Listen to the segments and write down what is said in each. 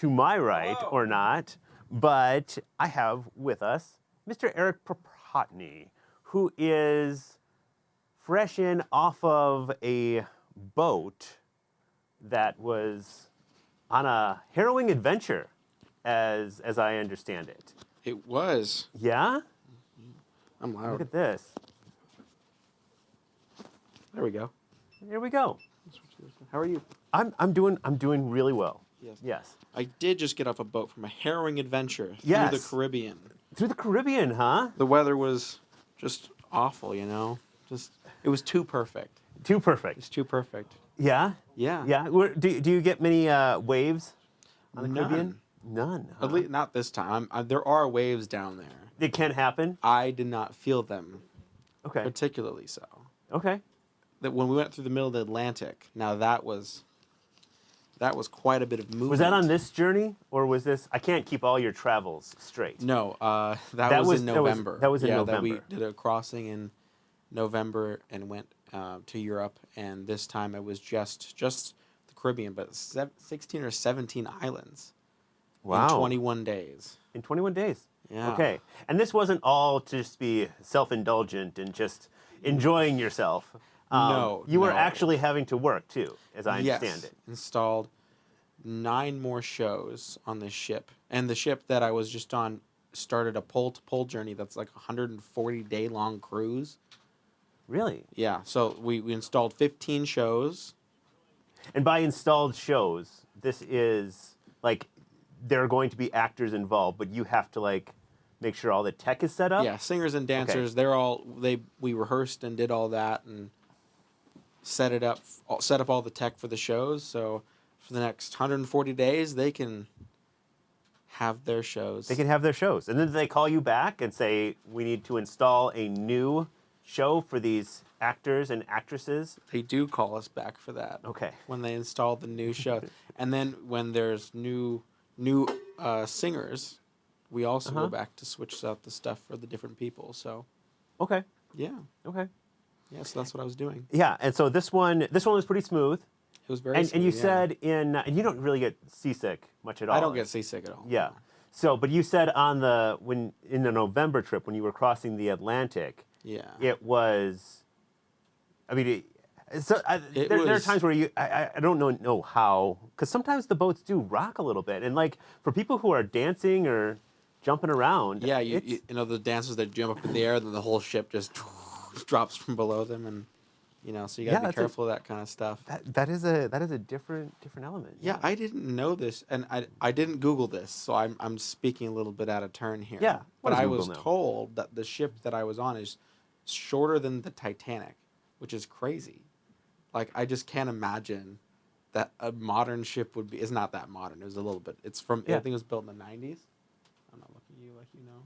to my right Hello. or not, but I have with us Mr. Eric Propotny, who is fresh in off of a boat that was on a harrowing adventure, as I understand it. It was. Yeah? I'm Look loud. at this. There we go. Here we go. How are you? I'm doing really well. Yes. Yes. I did just get off a boat from a harrowing adventure through the Yes. Caribbean. Through the Caribbean, huh? The weather was just awful, it was too perfect. Too perfect. It's too perfect. Yeah? Yeah. Yeah. Do you get many waves on the Caribbean? None. Huh? At least not this time. There are waves down there. It can happen. I did not feel them Okay. particularly so. Okay. That when we went through the middle of the Atlantic, now that was quite a bit of movement. Was that on this journey, or was this? I can't keep all your travels straight. No, that was in November. That was in That we November. did a crossing in November and went to Europe, and this time it was just the Caribbean, but 16 or 17 islands Wow. in 21 days. In 21 days. Yeah. Okay. And this wasn't all to just be self-indulgent and just enjoying yourself. No, You were no. actually having to work too, as I Yes, understand it. installed 9 more shows on this ship, and the ship that I was just on started a pole-to-pole journey that's like a 140-day long cruise. Really? Yeah, so we installed 15 shows. And by installed shows, this is like there are going to be actors involved, but you have to like make sure all the tech is set up. Yeah, singers and dancers. We rehearsed and did all that and set up all the tech for the shows. So for the next 140 days, they can have their shows. They can have their shows. And then they call you back and say, we need to install a new show for these actors and actresses. They do call us back for that. Okay. When they install the new show, and then when there's new singers, we also go back to switch out the stuff for the different people. So Okay. yeah, Okay. so that's what I was doing. Yeah, and so this one was pretty smooth. It was very. And you smooth, yeah. said and you don't really get seasick much at all. I don't get seasick at all. Yeah. So, but you said in the November trip when you were crossing the Atlantic, Yeah. it was. I mean, there are times where I don't know how, because sometimes the boats do rock a little bit, and like for people who are dancing or jumping around. Yeah, you know the dancers that jump up in the air, then the whole ship just drops from below them, and so you gotta be careful of that kind of stuff. That is a different element. Yeah, I didn't know this, and I didn't Google this, so I'm speaking a little bit out of turn here. Yeah, what but does I Google was know? told that the ship that I was on is shorter than the Titanic, which is crazy. Like I just can't imagine that a modern ship would be. It's not that modern. It was a little bit. It's from. I think it was built in the 90s. I'm not looking at you like you know.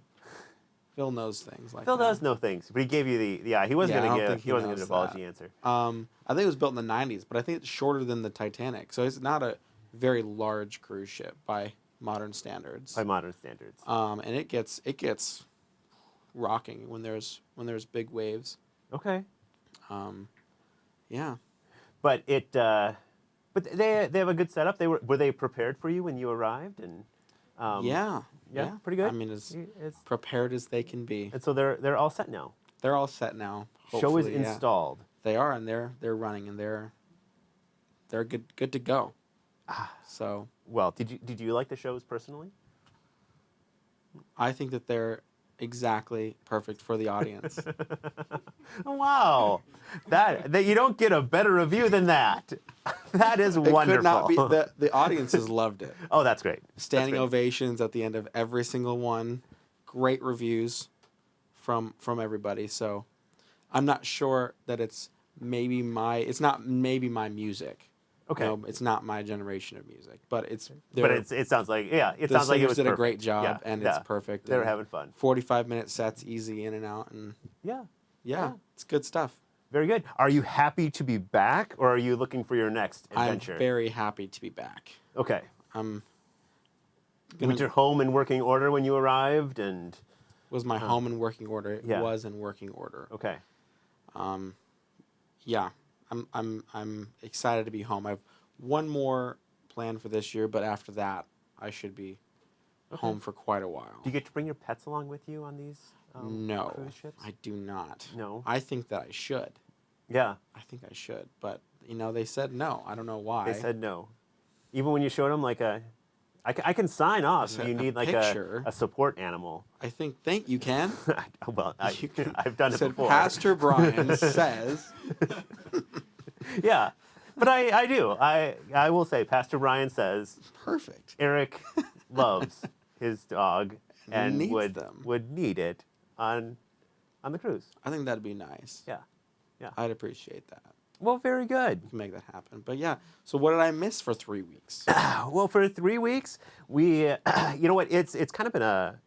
Phil knows things like Phil that. does know things, but he gave you the eye. He wasn't Yeah, I going don't to think give. He wasn't going to knows divulge that. the answer. I think it was built in the 90s, but I think it's shorter than the Titanic. So it's not a very large cruise ship by modern standards. By modern standards. And it gets rocking when there's big waves. Okay. Yeah. But but they have a good setup. Were they prepared for you when you arrived? And Yeah, pretty good. I mean, as It's prepared as they can be. and so they're all set now. They're all set now. Show is hopefully, yeah. installed. They are, and they're running, and they're good to go. So Well, did you like the shows personally? I think that they're exactly perfect for the audience. Wow, that you don't get a better review than that. That is wonderful. It could not be. The audiences loved it. Oh, that's great. Standing ovations at the end of every single one. Great reviews from everybody. So I'm not sure that it's not maybe my music. Okay. No, it's not my generation of music, but it sounds like it the sounds like it singers was did a perfect. great job, Yeah, and yeah. it's perfect. They were and having fun. 45-minute sets, easy in and out, and Yeah. it's good stuff. Very good. Are you happy to be back, or are you looking for your next I'm adventure? very happy to be back. Okay. I'm Was your home in working order when you arrived? And was my home in working order? It Yeah. was in working order. okay. Yeah, I'm excited to be home. I've one more plan for this year, but after that, I should be home for quite a while. Do you get to bring your pets along with you on these No, cruise ships? I do not. No. I think that I should. Yeah, I think I should, but they said no. I don't know why. they said no. Even when you showed them like I can sign off if said you a need like picture. a support animal. I think you can. Well, You can- I've done it said before. Pastor Brian says. Yeah, but I do. I will say, Pastor Brian says Perfect. Eric loves his dog and Needs would them. would need it on the cruise. I think that'd be nice. Yeah, yeah. I'd appreciate that. Well, very good. We can make that happen. But yeah, so what did I miss for 3 weeks? Well, for 3 weeks, we, you know what? It's kind of been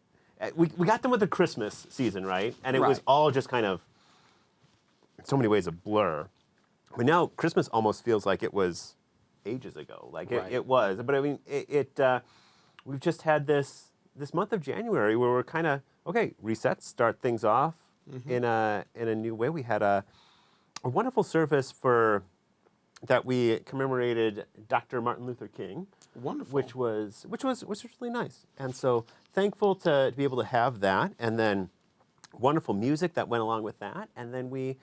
we got done with the Christmas season, right? And it was Right. all just kind of, in so many ways, a blur. But now Christmas almost feels like it was ages ago. Like Right. it was. But I mean, we've just had this month of January where we're kind of okay. Reset, start things off in a new way. We had a wonderful service that we commemorated Dr. Martin Luther King, Wonderful. which was really nice. And so thankful to be able to have that, and then wonderful music that went along with that, and then we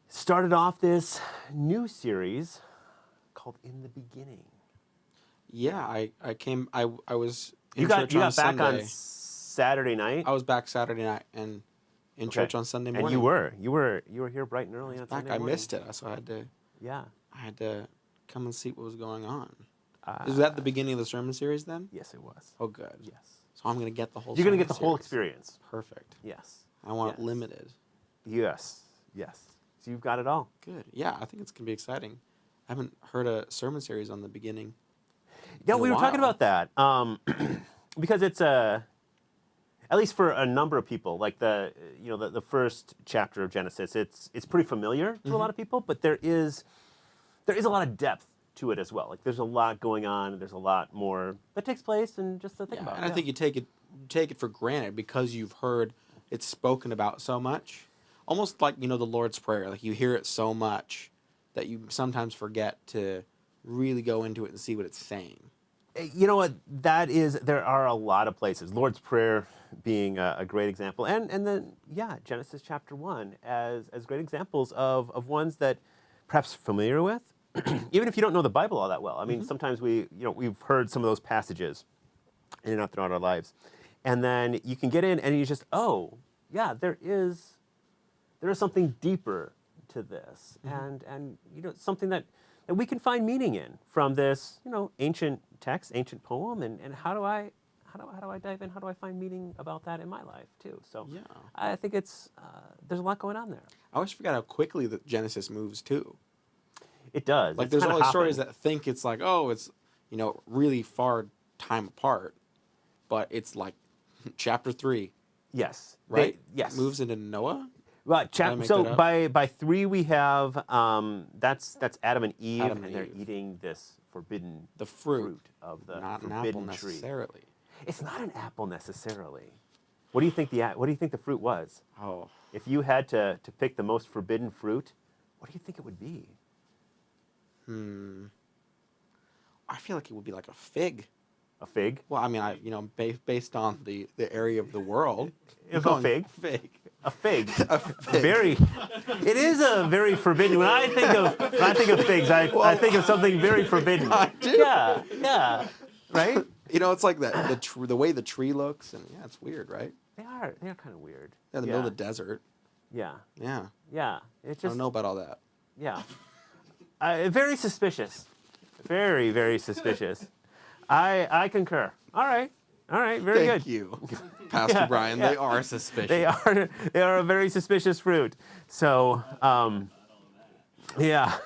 started off this new series called In the Beginning. Yeah, I was in You church got on back Sunday. on Saturday night, I was back Saturday night and in Okay. church on Sunday morning. and you were here bright and early on back. Sunday I morning. missed it, so Yeah. I had to come and see what was going on. Uh, Is that the beginning of the sermon series then? Yes, it was. Oh, good. Yes. So I'm gonna get the whole. You're gonna get sermon the whole series. experience. Perfect. Yes. I want it Yes. limited. Yes. Yes. So you've got it all. Good. Yeah, I think it's gonna be exciting. I haven't heard a sermon series on the beginning. Yeah, in a we were talking while. about that because it's at least for a number of people, like the first chapter of Genesis, it's pretty familiar to a lot of people, but there is a lot of depth to it as well. Like there's a lot going on, and there's a lot more that takes place, and just to think Yeah, about. and I think you take it for granted because you've heard it spoken about so much. Almost like the Lord's Prayer. Like you hear it so much that you sometimes forget to really go into it and see what it's saying. You know what? There are a lot of places. Lord's Prayer being a great example, and then Genesis chapter 1 as great examples of ones that perhaps familiar with, even if you don't know the Bible all that well. I mean, sometimes we've heard some of those passages in and out throughout our lives, and then you can get in and you just there is something deeper to this, and something that we can find meaning in from this ancient text, ancient poem, and how do I dive in? How do I find meaning about that in my life too? So Yeah. I think it's there's a lot going on there. I always forget how quickly that Genesis moves too. It does. Like It's there's kinda all these stories hopping. that think it's like, it's really far time apart, but it's like chapter 3, Yes. right? Yes. Moves into Noah. Well, I make so that up? by 3 we have that's Adam and Eve, Adam and and they're Eve. eating this forbidden The fruit, of the not an apple forbidden tree. necessarily. It's not an apple necessarily. What do you think the fruit was? Oh, If you had to pick the most forbidden fruit, what do you think it would be? I feel like it would be like a fig. A fig? Well, I mean, based on the area of the world, If I'm a going fig? fig. A fig. A fig. It is a very forbidden. When I think of figs, I think of something very forbidden. I do. Yeah, right? It's like that the way the tree looks, and yeah, it's weird, right? They're kind of weird. Yeah, in the middle of the desert. Yeah, Yeah, yeah. It I just don't know about all that. Yeah. Very suspicious. Very, very suspicious. I concur. All right. Very Thank good. you, Pastor Yeah, Brian. yeah. They are suspicious. They are a very suspicious fruit. So, yeah.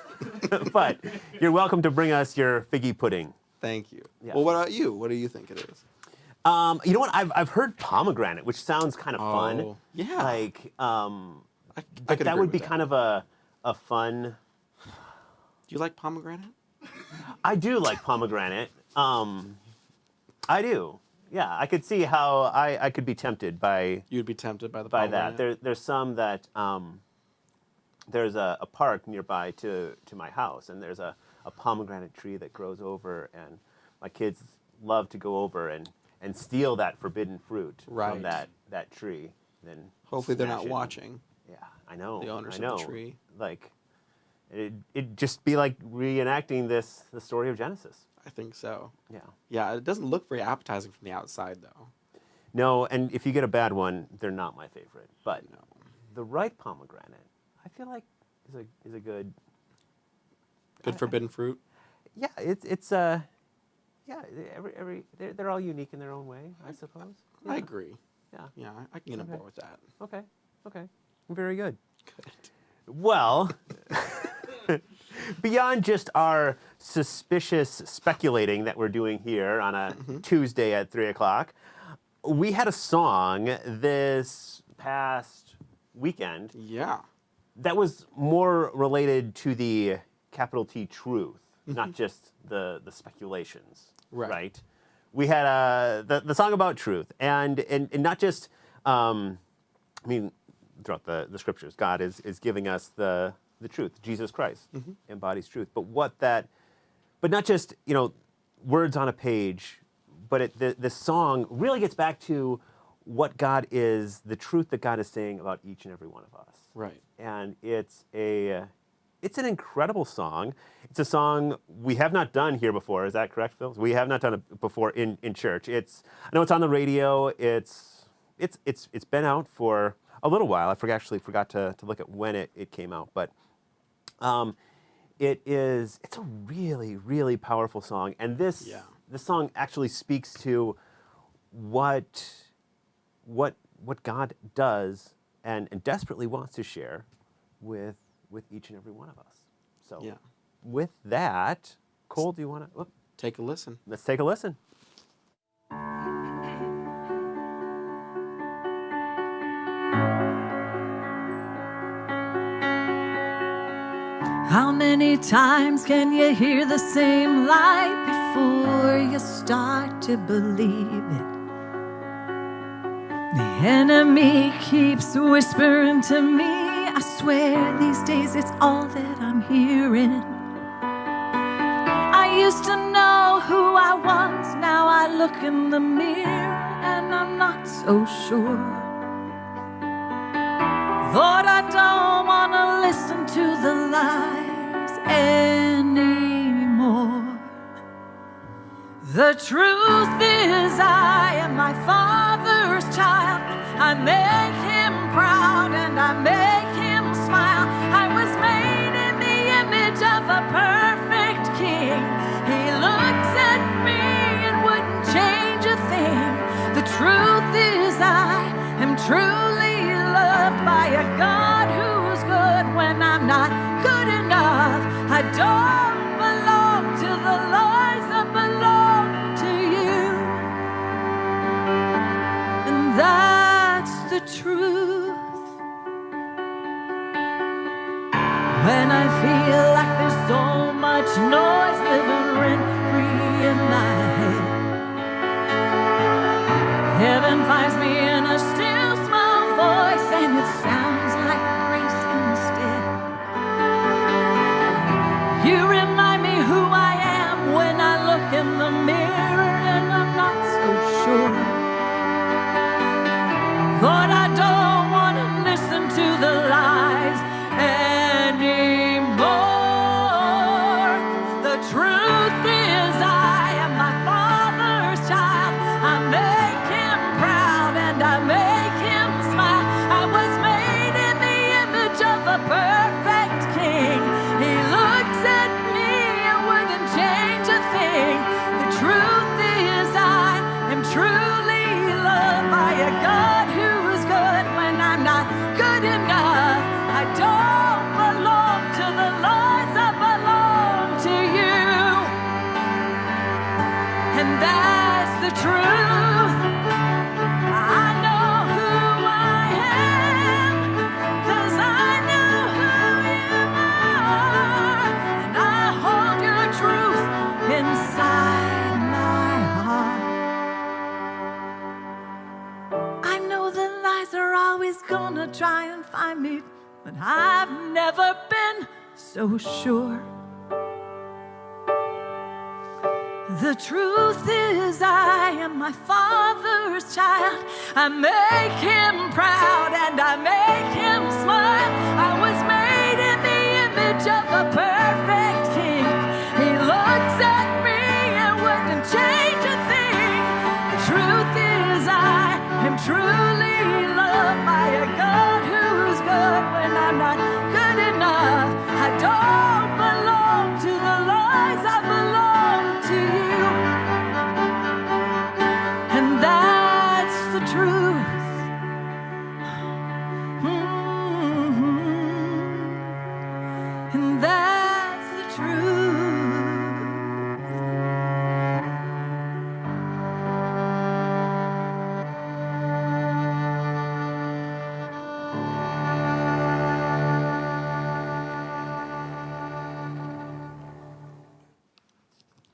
But you're welcome to bring us your figgy pudding. Thank you. Yeah. Well, what about you? What do you think it is? You know what? I've heard pomegranate, which sounds kind of fun. Oh, yeah. Like, I but could that agree would be with kind of a fun. Do you like pomegranate? I do like pomegranate. I do. Yeah, I could see how I could be tempted by You'd be tempted by the that. pomegranate. There's some that there's a park nearby to my house, and there's a pomegranate tree that grows over, and my kids love to go over and steal that forbidden fruit Right. from that tree. Then Hopefully they're smash not it. watching. Yeah, I know. The owners I of know. the tree. Like, it'd just be like reenacting the story of Genesis. I think so. Yeah. Yeah, it doesn't look very appetizing from the outside, though. No, and if you get a bad one, they're not my favorite. But No. the right pomegranate, I feel like is a good. Good forbidden fruit. Yeah, it's yeah. They're all unique in their own way, I suppose. I Yeah. agree. Yeah. Yeah, I can get on Okay. board with that. Okay. Okay. Very good. Good. Well, beyond just our suspicious speculating that we're doing here on a Tuesday at 3 o'clock, we had a song this past weekend Yeah. that was more related to the capital T truth, not just the speculations, Right. We had the song about truth, and not just, I mean, throughout the scriptures, God is giving us the truth. Jesus Christ embodies truth, but not just words on a page, but the song really gets back to what God is, the truth that God is saying about each and every one of us. Right. And it's an incredible song. It's a song we have not done here before. Is that correct, Phil? We have not done it before in church. I know it's on the radio. It's been out for a little while. I forgot to look at when it came out, but it's a really, really powerful song. And this song actually speaks to what God does and desperately wants to share with each and every one of us. So Yeah. with that, Cole, do you want to? Take a listen. Let's take a listen. How many times can you hear the same lie before you start to believe it? The enemy keeps whispering to me. I swear these days it's all that I'm hearing. I used to know who I was. Now I look in the mirror and I'm not so sure. Lord, I don't want to listen to the lies anymore. The truth is I am my Father's child. I make him proud and I make him smile. I was made in the image of a perfect king. He looks at me and wouldn't change a thing. The truth is I am truly loved by a God who's good when I'm not good enough. I don't belong to the lies, I belong to you. And that's the truth. When I feel like there's so much noise living rent-free in my head, heaven finds me in a still small voice, and it sounds like grace instead. You remind me who I am when I look in the mirror and I'm not so sure. Lord, I don't want to listen to the lies anymore. The truth is I am my Father's child. I make him proud and I make him smile. I was made in the image of a perfect king. He looks at me and wouldn't change a thing. The truth is I am truly loved by a God who's good when I'm not good enough. I don't belong to the lies, I belong to you. And that's the truth. I know who I am, 'cause I know who you are. And I hold your truth inside my heart. I know the lies are always gonna try and find me, but I've never been so sure. The truth is, I am my Father's child. I make him proud and I make him smile. I was made in the image of a perfect king. He looks at me and wouldn't change a thing. The truth is, I am truly loved by a God who's good when I'm not good enough. I don't belong to the lies, I belong to you. And that's the truth. And that's the truth.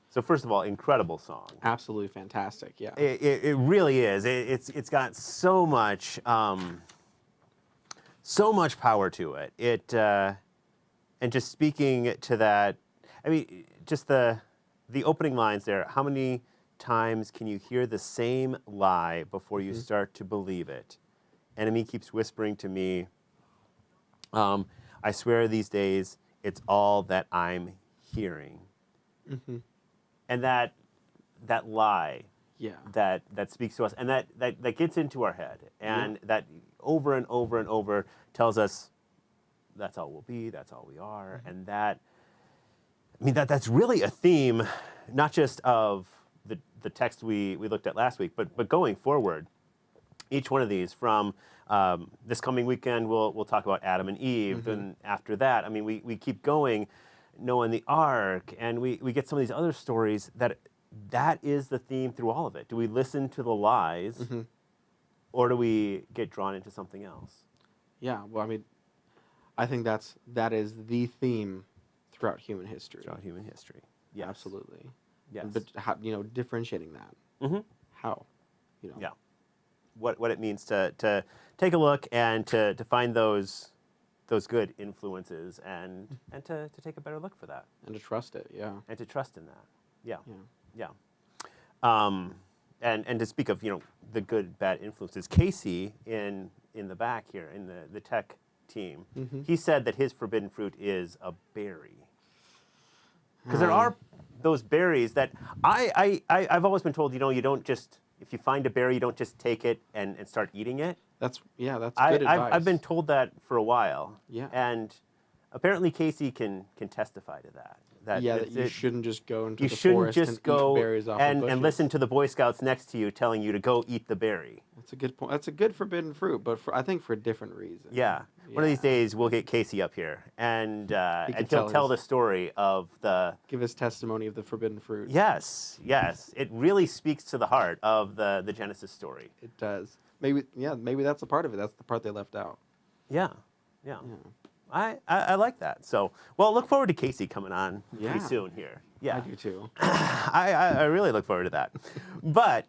So first of all, incredible song. Absolutely fantastic. Yeah. It really is. It's got so much power to it. And just speaking to that, I mean, just the opening lines there. How many times can you hear the same lie before you start to believe it? Enemy keeps whispering to me. I swear these days it's all that I'm hearing. Mm-hmm. And that lie Yeah. that speaks to us and that gets into our head and that over and over and over tells us that's all we'll be, that's all we are. And that, I mean, that's really a theme, not just of the text we looked at last week, but going forward, each one of these from this coming weekend, we'll talk about Adam and Eve. Then after that, I mean, we keep going, Noah and the Ark, and we get some of these other stories that is the theme through all of it. Do we listen to the lies or do we get drawn into something else? Yeah. Well, I mean, I think that is the theme throughout human history. Throughout human history. Yes. Absolutely. Yes. But how, differentiating that. Mm-hmm. How? Yeah. What it means to take a look and to find those good influences and to take a better look for that. And to trust it. Yeah. And to trust in that. Yeah. Yeah. Yeah. And to speak of, the good, bad influences, Casey in the back here, in the tech team, he said that his forbidden fruit is a berry. Because there are those berries that I've always been told, you don't just, if you find a berry, you don't just take it and start eating it. That's good advice. I've been told that for a while. Yeah. And apparently Casey can testify to that. That you shouldn't just go into you the shouldn't forest just and go eat berries off the and bushes. listen to the Boy Scouts next to you telling you to go eat the berry. That's a good point. That's a good forbidden fruit, but I think for a different reason. Yeah. One of these days we'll get Casey up here and he'll tell the story of the give his testimony of the forbidden fruit. Yes. It really speaks to the heart of the Genesis story. It does. Maybe that's a part of it. That's the part they left out. Yeah. I like that. So, look forward to Casey coming on pretty soon here. Yeah. I do too. I really look forward to that. But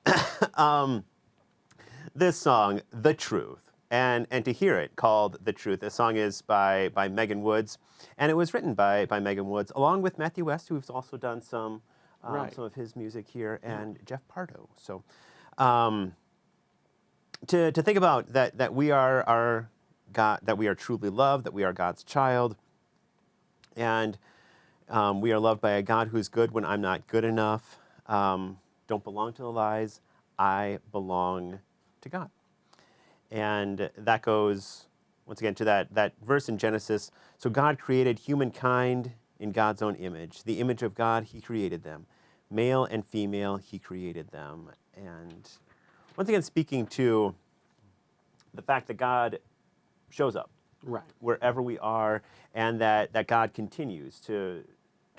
this song, The Truth, and to hear it called The Truth, this song is by Megan Woods, and it was written by Megan Woods, along with Matthew West, who's also done some of his music here, and Jeff Pardo. So to think about that we are our God, that we are truly loved, that we are God's child, and we are loved by a God who's good when I'm not good enough. Don't belong to the lies. I belong to God. And that goes, once again, to that verse in Genesis. So God created humankind in God's own image. The image of God, he created them. Male and female, he created them. And once again, speaking to the fact that God shows up wherever we are, and that God continues to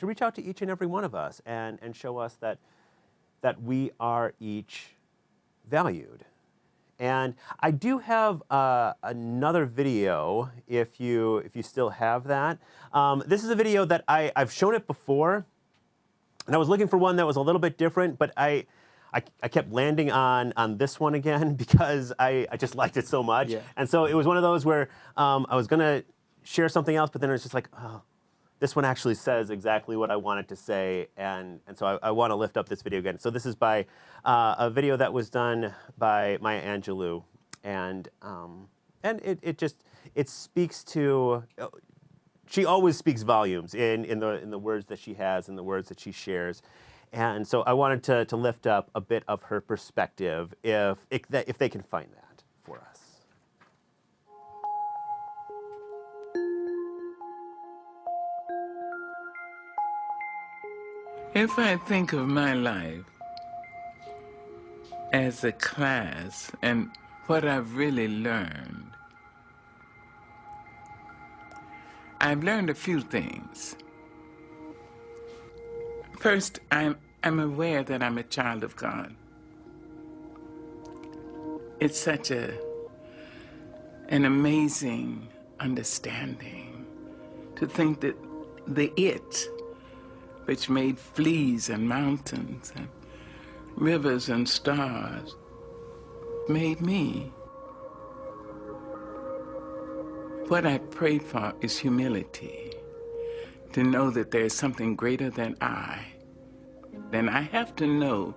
reach out to each and every one of us and show us that we are each valued. And I do have another video, if you still have that. This is a video that I've shown it before, and I was looking for one that was a little bit different, but I kept landing on this one again because I just liked it so much. Yeah. And so it was one of those where I was going to share something else, but then it was just like, oh, this one actually says exactly what I want it to say, and so I want to lift up this video again. So this is by a video that was done by Maya Angelou, and it speaks to. She always speaks volumes in the words that she has and the words that she shares, and so I wanted to lift up a bit of her perspective, if they can find that for us. If I think of my life as a class and what I've really learned, I've learned a few things. First, I'm aware that I'm a child of God. It's such an amazing understanding to think that the it, which made fleas and mountains and rivers and stars, made me. What I pray for is humility, to know that there is something greater than I. Then I have to know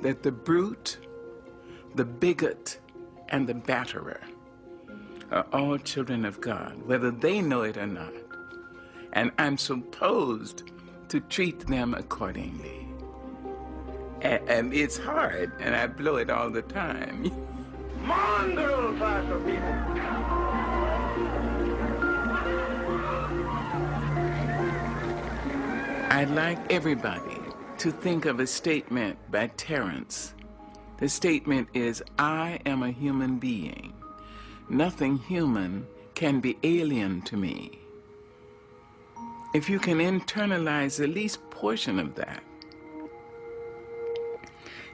that the brute, the bigot, and the batterer are all children of God, whether they know it or not. And I'm supposed to treat them accordingly. And it's hard, and I blow it all the time. Mongrel class of people. I'd like everybody to think of a statement by Terence. The statement is, I am a human being. Nothing human can be alien to me. If you can internalize the least portion of that,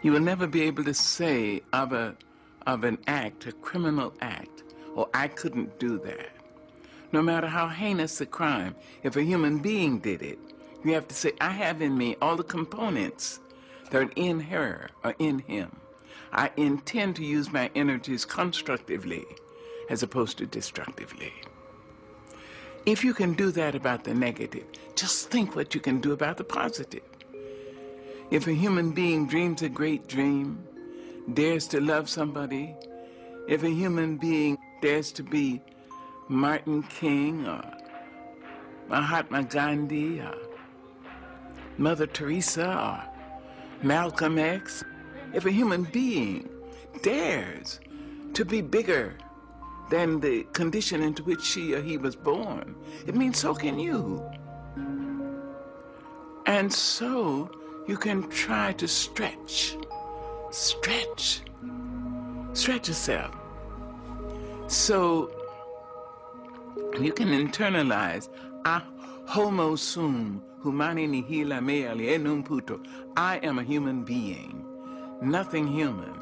you will never be able to say of an act, a criminal act, or I couldn't do that. No matter how heinous the crime, if a human being did it, you have to say, I have in me all the components that are in her or in him. I intend to use my energies constructively as opposed to destructively. If you can do that about the negative, just think what you can do about the positive. If a human being dreams a great dream, dares to love somebody, if a human being dares to be Martin King or Mahatma Gandhi or Mother Teresa or Malcolm X, if a human being dares to be bigger than the condition into which she or he was born, it means so can you. And so you can try to stretch yourself. So you can internalize, homo sum, humani nihil me alienum puto. I am a human being. Nothing human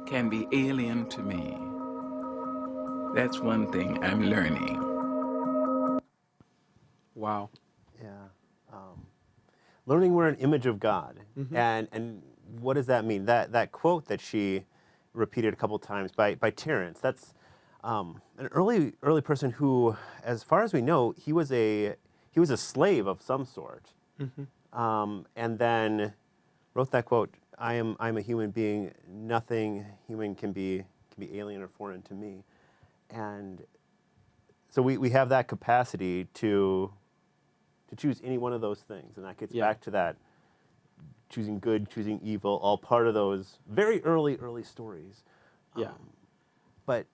can be alien to me. That's one thing I'm learning. Wow. Yeah. Learning we're an image of God. And what does that mean? That quote that she repeated a couple times by Terence, that's an early person who, as far as we know, he was a slave of some sort. And then wrote that quote, I'm a human being, nothing human can be alien or foreign to me. And so we have that capacity to choose any one of those things. And that gets back to that choosing good, choosing evil, all part of those very early stories. Yeah. But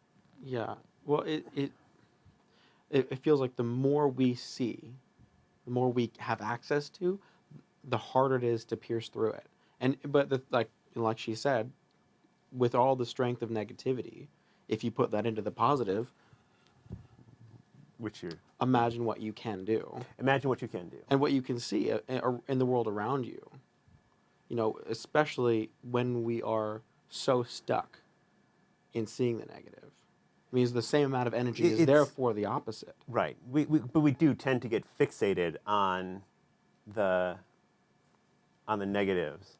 Yeah. Well, it feels like the more we see, the more we have access to, the harder it is to pierce through it. But like she said, with all the strength of negativity, if you put that into the positive, imagine what you can do. Imagine what you can do. And what you can see in the world around you. You know, especially when we are so stuck in seeing the negative. It means the same amount of energy is there for the opposite. Right. But we do tend to get fixated on the negatives.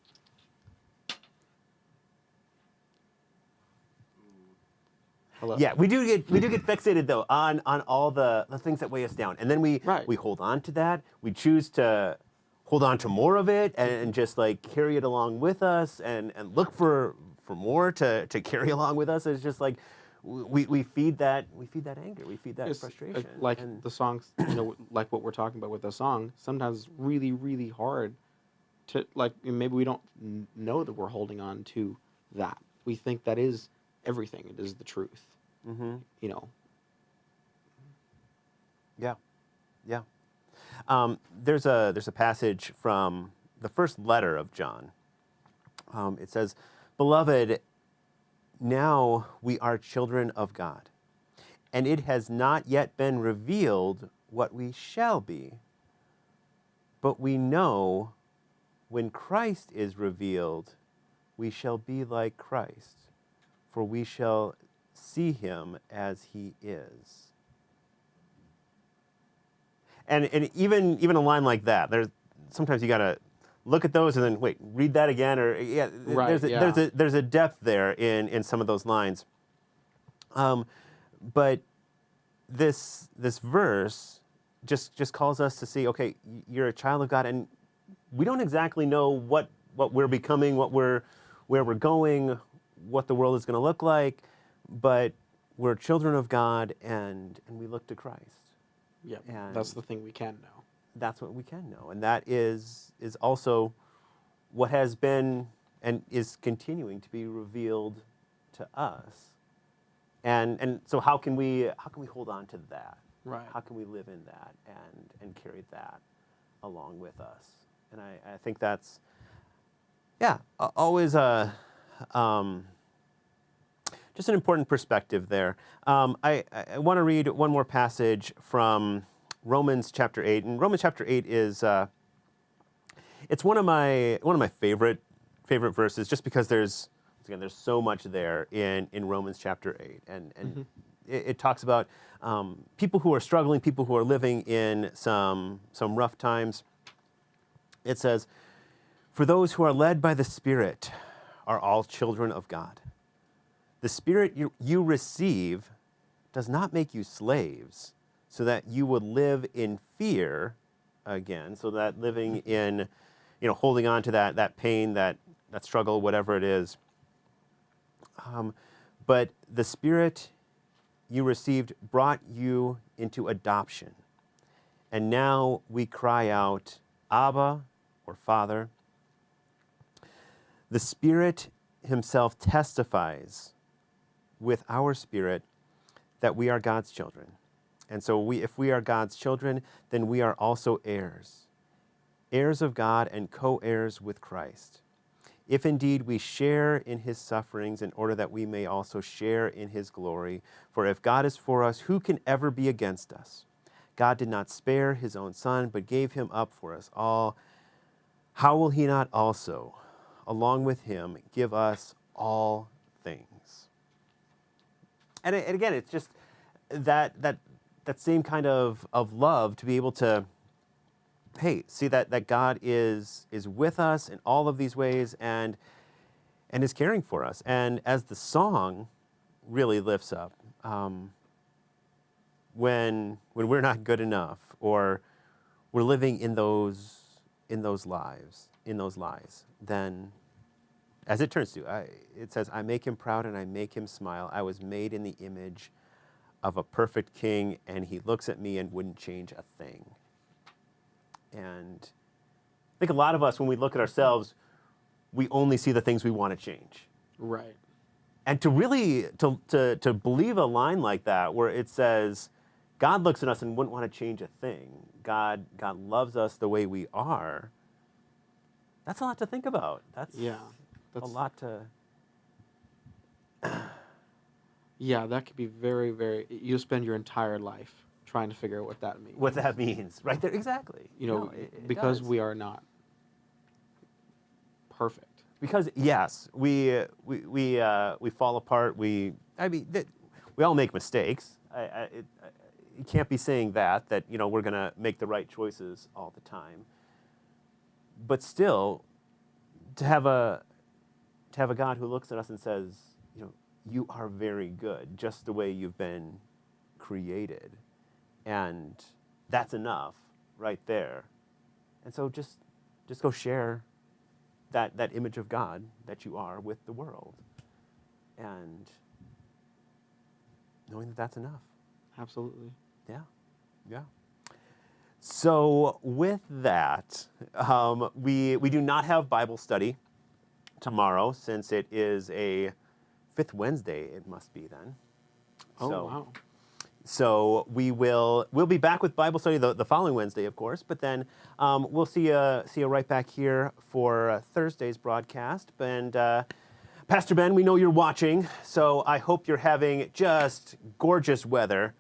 Hello. Yeah, we do get fixated though on all the things that weigh us down, and then we hold on to that. We choose to hold on to more of it and just like carry it along with us and look for more to carry along with us. It's just like we feed that anger, we feed that frustration. Like and, the songs, like what we're talking about with the song. Sometimes it's really, really hard to like. Maybe we don't know that we're holding on to that. We think that is everything. It is the truth. mm-hmm. Yeah. There's a passage from the first letter of John. It says, "Beloved, now we are children of God, and it has not yet been revealed what we shall be. But we know when Christ is revealed, we shall be like Christ, for we shall see him as he is." And even a line like that, there's sometimes you gotta look at those and then wait, read that again, or there's a depth there in some of those lines. But this verse just calls us to see, okay, you're a child of God, and we don't exactly know what we're becoming, where we're going, what the world is going to look like, but we're children of God, and we look to Christ. Yeah, And that's the thing we can know. That's what we can know, and that is also what has been and is continuing to be revealed to us. And so how can we hold on to that? Right. How can we live in that and carry that along with us? And I think that's always just an important perspective there. I want to read one more passage from Romans chapter 8. And Romans chapter 8 is it's one of my favorite verses, just because there's so much there in Romans chapter 8, and mm-hmm. it talks about people who are struggling, people who are living in some rough times. It says, "For those who are led by the Spirit are all children of God. The Spirit you receive does not make you slaves, so that you would live in fear again." So that living in, holding on to that pain, that struggle, whatever it is. But the Spirit you received brought you into adoption. And now we cry out, "Abba," or Father. The Spirit himself testifies with our spirit that we are God's children. And so if we are God's children, then we are also heirs, heirs of God and co-heirs with Christ. If indeed we share in his sufferings, in order that we may also share in his glory. For if God is for us, who can ever be against us? God did not spare his own Son, but gave him up for us all. How will he not also, along with him, give us all things? And again, it's just that same kind of love to be able to, hey, see that God is with us in all of these ways and is caring for us. And as the song really lifts up, when we're not good enough, or we're living in those lies, then, as it turns to, it says, "I make him proud and I make him smile. I was made in the image of a perfect king, and he looks at me and wouldn't change a thing." And I think a lot of us, when we look at ourselves, we only see the things we want to change. Right. And to really, to believe a line like that, where it says, God looks at us and wouldn't want to change a thing. God loves us the way we are. That's a lot to think about. That's a lot to... Yeah, that could be very, very... You'll spend your entire life trying to figure out what that means. What that means, right there, exactly. Because does. we are not perfect. Because yes, we fall apart. We all make mistakes. You can't be saying that we're gonna make the right choices all the time. But still, to have a God who looks at us and says, you are very good, just the way you've been created. And that's enough right there. And so just go share that image of God that you are with the world. And knowing that that's enough. Absolutely. Yeah, yeah. So with that, we do not have Bible study tomorrow, since it is a fifth Wednesday. It must be then. Oh, So, wow. So we'll be back with Bible study the following Wednesday, of course. But then we'll see you right back here for Thursday's broadcast. And Pastor Ben, we know you're watching, so I hope you're having just gorgeous weather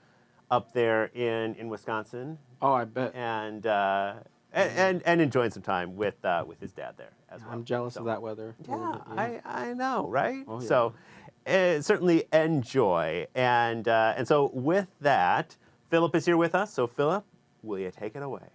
up there in Wisconsin, Oh, I bet. and enjoying some time with his dad there as well. I'm jealous So- of that weather. a little Yeah, bit, I know, right? Oh, yeah. So certainly enjoy. And so with that, Philip is here with us. So Philip, will you take it away?